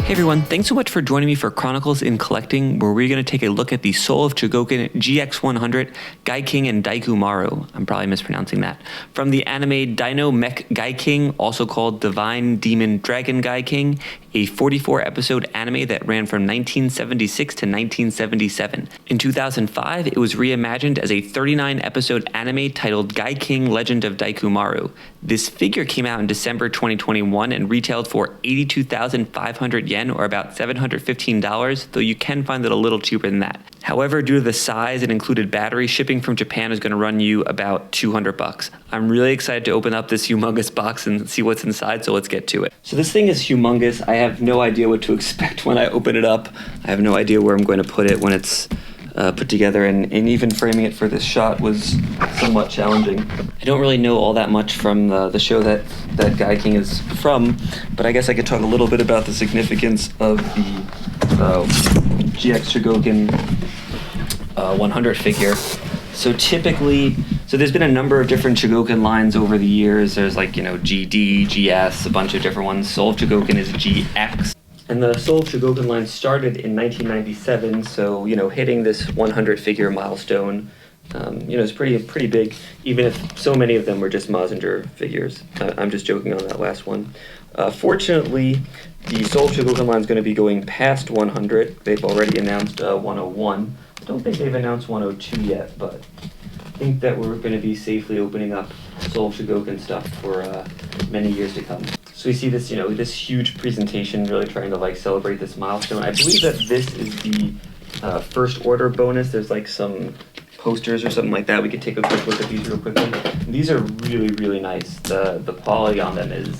Hey everyone, thanks so much for joining me for Chronicles in Collecting, where we're going to take a look at the Soul of Chogokin GX-100 Gaiking Daiku Maryu. I'm probably mispronouncing that. From the anime Dino Mech Gaiking, also called Divine Demon Dragon Gaiking, a 44-episode anime that ran from 1976 to 1977. In 2005, it was reimagined as a 39-episode anime titled Gaiking Legend of Daiku Maryu. This figure came out in December 2021 and retailed for 82,500 yen, or about $715, though you can find it a little cheaper than that. However, due to the size and included battery, shipping from Japan is going to run you about $200. I'm really excited to open up this humongous box and see what's inside, so let's get to it. So this thing is humongous. I have no idea what to expect when I open it up. I have no idea where I'm going to put it when it's put together, and even framing it for this shot was somewhat challenging. I don't really know all that much from the show that Gaiking is from, but I guess I could talk a little bit about the significance of the GX Chogokin 100 figure. So typically, there's been a number of different Chogokin lines over the years. There's like, GD, GS, a bunch of different ones. Soul of Chogokin is GX. And the Soul of Chogokin line started in 1997, so, hitting this 100 figure milestone, is pretty big, even if so many of them were just Mazinger figures. I'm just joking on that last one. Fortunately, the Soul of Chogokin line is going to be going past 100. They've already announced 101. I don't think they've announced 102 yet, but I think that we're going to be safely opening up Soul of Chogokin stuff for many years to come. So we see this, this huge presentation really trying to celebrate this milestone. I believe that this is the first order bonus. There's some posters or something like that. We could take a quick look at these real quickly. And these are really, really nice. The quality on them is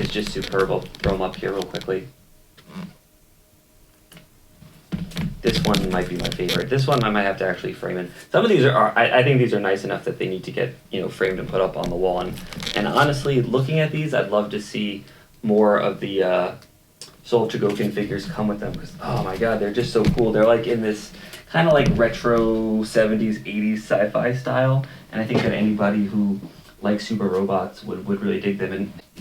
just superb. I'll throw them up here real quickly. This one might be my favorite. This one I might have to actually frame in. Some of these I think these are nice enough that they need to get, framed and put up on the wall. And honestly, looking at these, I'd love to see more of the Soul of Chogokin figures come with them, because, oh my god, they're just so cool. They're in this kind of retro 70s, 80s sci-fi style, and I think that anybody who likes super robots would really dig them.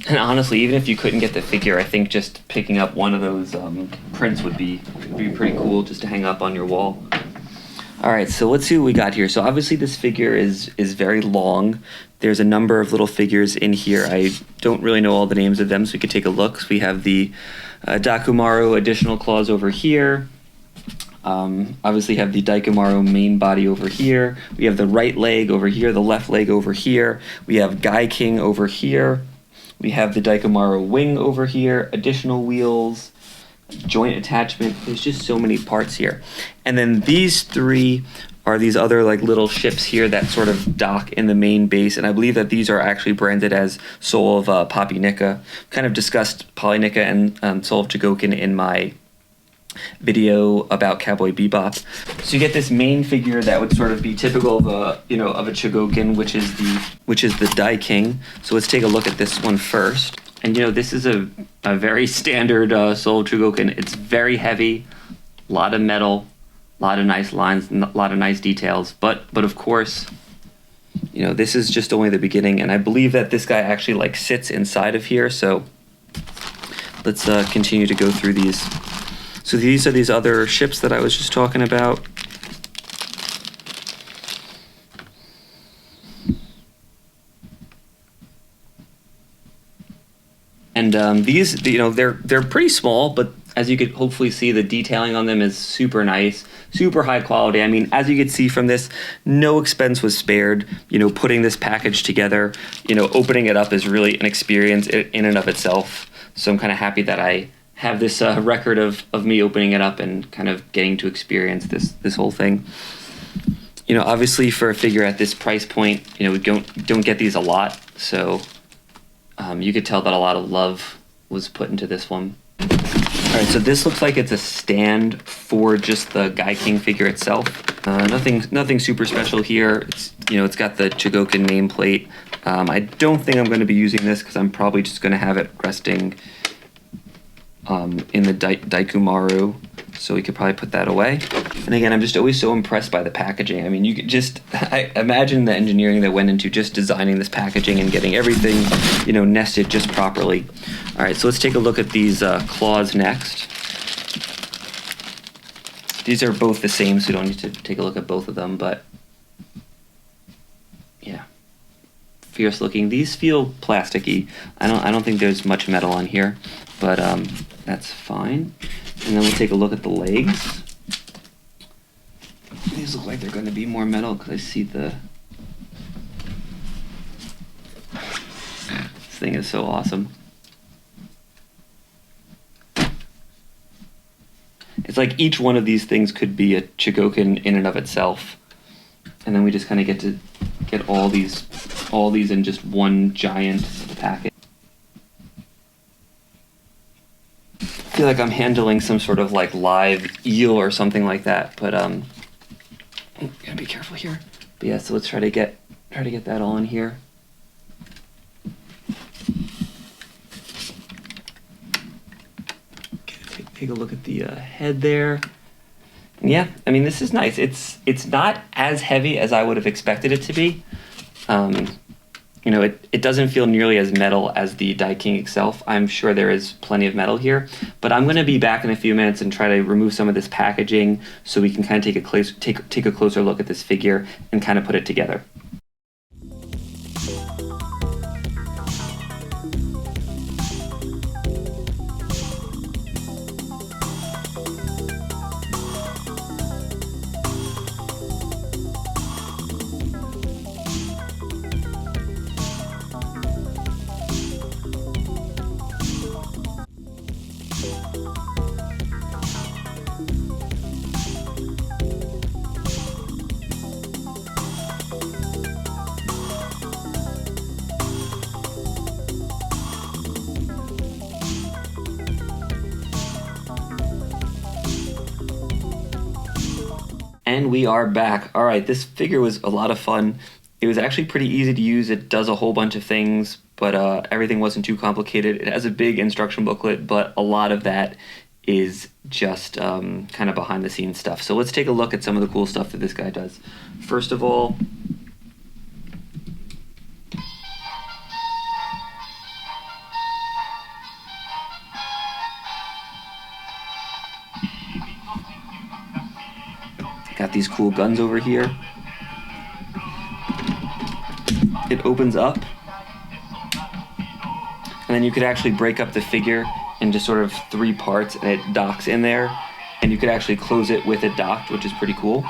And honestly, even if you couldn't get the figure, I think just picking up one of those prints would be pretty cool just to hang up on your wall. All right, so let's see what we got here. So obviously this figure is very long. There's a number of little figures in here. I don't really know all the names of them, so we could take a look. So we have the Daiku Maryu additional claws over here. Obviously have the Daiku Maryu main body over here. We have the right leg over here, the left leg over here. We have Gaiking over here. We have the Daiku Maryu wing over here, additional wheels, joint attachment. There's just so many parts here. And then these three are these other little ships here that sort of dock in the main base, and I believe that these are actually branded as Soul of Poppy Nika. Kind of discussed Polly Nika and Soul of Chogokin in my video about Cowboy Bebop. So you get this main figure that would sort of be typical of a Chogokin, which is the Daiking. So let's take a look at this one first. And this is a very standard Soul of Chogokin. It's very heavy, a lot of metal, a lot of nice lines, a lot of nice details. But of course, this is just only the beginning, and I believe that this guy actually sits inside of here. So let's continue to go through these. So these are these other ships that I was just talking about. And these, they're pretty small, but as you could hopefully see, the detailing on them is super nice, super high quality. I mean, as you could see from this, no expense was spared. Putting this package together, opening it up is really an experience in and of itself. So I'm kind of happy that I have this record of me opening it up and kind of getting to experience this whole thing. Obviously for a figure at this price point, we don't get these a lot, so you could tell that a lot of love was put into this one. All right, so this looks like it's a stand for just the Gaiking figure itself. Nothing super special here. It's got the Chogokin nameplate. I don't think I'm going to be using this because I'm probably just going to have it resting in the Daiku Maryu, so we could probably put that away. And again, I'm just always so impressed by the packaging. I mean, you could just, I imagine the engineering that went into just designing this packaging and getting everything, you know, nested just properly. All right, so let's take a look at these claws next. These are both the same, so we don't need to take a look at both of them, but yeah, fierce looking. These feel plasticky. I don't think there's much metal on here, but that's fine. And then we'll take a look at the legs. These look like they're going to be more metal because I see the... This thing is so awesome. It's like each one of these things could be a Chogokin in and of itself. And then we just kind of get to get all these in just one giant packet. I feel like I'm handling some sort of like live eel or something like that, but gotta be careful here. But yeah, so let's try to get that all in here. Take a look at the head there. And yeah, I mean, this is nice. It's not as heavy as I would have expected it to be. You know, it doesn't feel nearly as metal as the Gaiking itself. I'm sure there is plenty of metal here, but I'm going to be back in a few minutes and try to remove some of this packaging so we can kind of take a closer look at this figure and kind of put it together. And we are back. All right, this figure was a lot of fun. It was actually pretty easy to use. It does a whole bunch of things, but everything wasn't too complicated. It has a big instruction booklet, but a lot of that is just kind of behind the scenes stuff. So let's take a look at some of the cool stuff that this guy does. First of all, got these cool guns over here. It opens up, and then you could actually break up the figure into sort of 3 parts, and it docks in there, and you could actually close it with it docked, which is pretty cool.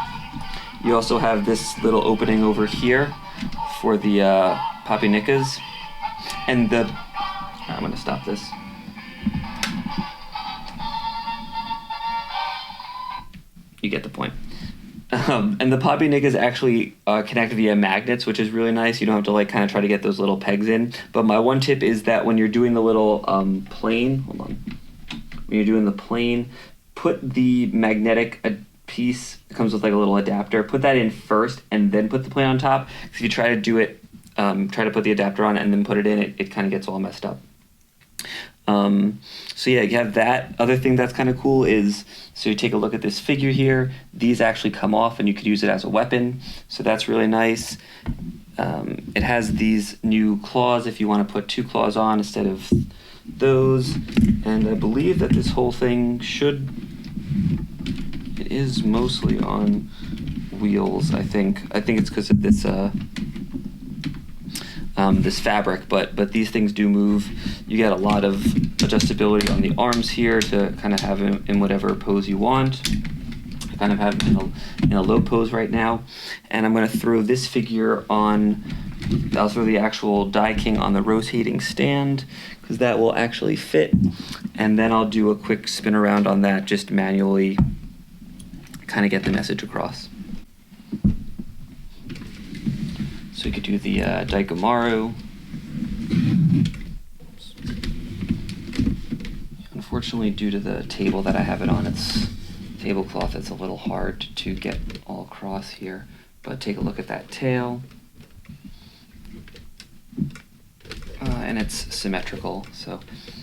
You also have this little opening over here for the papinikas, and I'm going to stop this. You get the point. And the papinikas actually connect via magnets, which is really nice. You don't have to like kind of try to get those little pegs in. But my one tip is that when you're doing the little plane, hold on. When you're doing the plane, put the magnetic piece, it comes with like a little adapter, put that in first and then put the plane on top. If you try to do it, try to put the adapter on and then put it in, it kind of gets all messed up. So yeah, you have that. Other thing that's kind of cool is, so you take a look at this figure here, these actually come off and you could use it as a weapon. So that's really nice. It has these new claws if you want to put 2 claws on instead of those. And I believe that this whole thing it is mostly on wheels, I think. I think it's because of this this fabric, but these things do move. You get a lot of adjustability on the arms here to kind of have him in whatever pose you want. I kind of have him in a low pose right now, and I'm going to throw this figure on. I'll throw the actual Gaiking on the rotating stand because that will actually fit, and then I'll do a quick spin around on that, just manually kind of get the message across. So you could do the Daiku Maryu. Unfortunately, due to the table that I have it on, it's tablecloth, it's a little hard to get all across here. But take a look at that tail. And it's symmetrical. So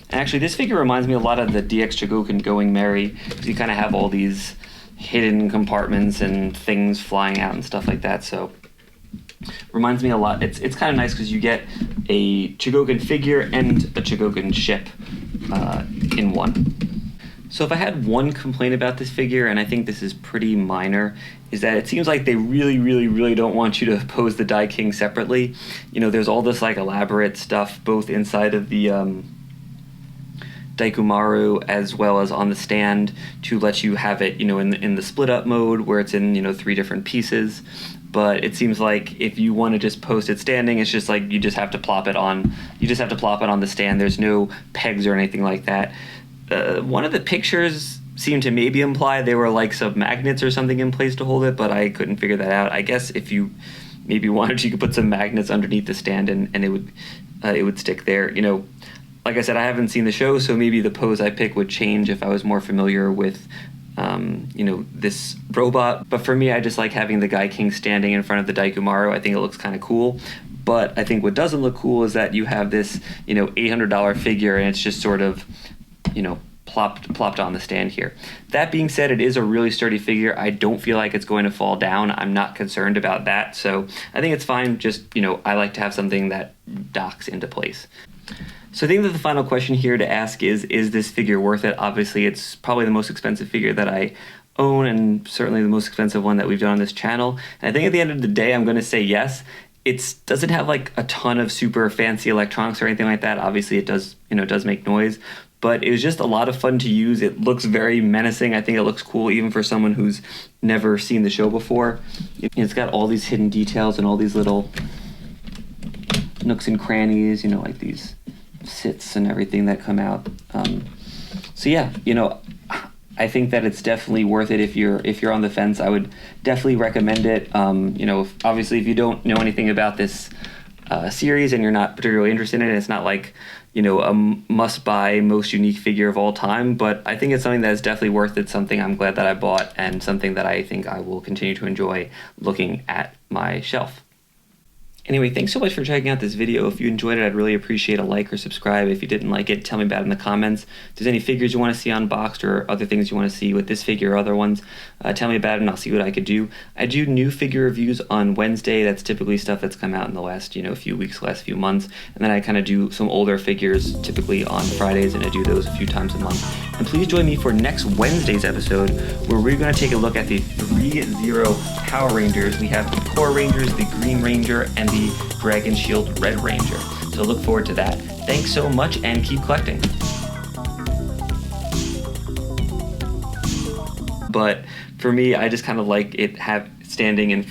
And actually, this figure reminds me a lot of the DX Chogokin Going Merry, because you kind of have all these hidden compartments and things flying out and stuff like that. So reminds me a lot. It's kind of nice because you get a Chogokin figure and a Chogokin ship in one. So if I had one complaint about this figure, and I think this is pretty minor, is that it seems like they really don't want you to pose the Daiking separately. You know, there's all this like elaborate stuff both inside of the Daiku Maryu as well as on the stand to let you have it, you know, in the split up mode where it's in, you know, 3 different pieces. But it seems like if you want to just post it standing, it's just like you just have to plop it on. You just have to plop it on the stand. There's no pegs or anything like that. One of the pictures seemed to maybe imply they were like some magnets or something in place to hold it, but I couldn't figure that out. I guess if you maybe wanted, you could put some magnets underneath the stand and it would stick there. You know, like I said, I haven't seen the show, so maybe the pose I pick would change if I was more familiar with you know, this robot. But for me, I just like having the Gaiking standing in front of the Daiku Maryu. I think it looks kind of cool. But I think what doesn't look cool is that you have this, you know, $800 figure and it's just sort of, you know, plopped on the stand here. That being said, it is a really sturdy figure. I don't feel like it's going to fall down. I'm not concerned about that. So I think it's fine. Just, you know, I like to have something that docks into place. So I think that the final question here to ask is this figure worth it? Obviously, it's probably the most expensive figure that I own and certainly the most expensive one that we've done on this channel. And I think at the end of the day, I'm going to say yes. It doesn't have like a ton of super fancy electronics or anything like that. Obviously, it does, you know, it does make noise, but it was just a lot of fun to use. It looks very menacing. I think it looks cool even for someone who's never seen the show before. It's got all these hidden details and all these little nooks and crannies, you know, like these sits and everything that come out. So yeah, you know, I think that it's definitely worth it if you're on the fence. I would definitely recommend it. You know, obviously if you don't know anything about this series and you're not particularly interested in it, it's not like, you know, a must-buy, most unique figure of all time, but I think it's something that is definitely worth it, something I'm glad that I bought, and something that I think I will continue to enjoy looking at my shelf. Anyway, thanks so much for checking out this video. If you enjoyed it, I'd really appreciate a like or subscribe. If you didn't like it, tell me about it in the comments. If there's any figures you want to see unboxed or other things you want to see with this figure or other ones, tell me about it and I'll see what I could do. I do new figure reviews on Wednesday. That's typically stuff that's come out in the last, you know, few weeks, last few months. And then I kind of do some older figures typically on Fridays, and I do those a few times a month. And please join me for next Wednesday's episode where we're going to take a look at the 3-0 Power Rangers. We have the Core Rangers, the Green Ranger, and the Dragon Shield Red Ranger. So look forward to that. Thanks so much and keep collecting. But for me, I just kind of like it standing and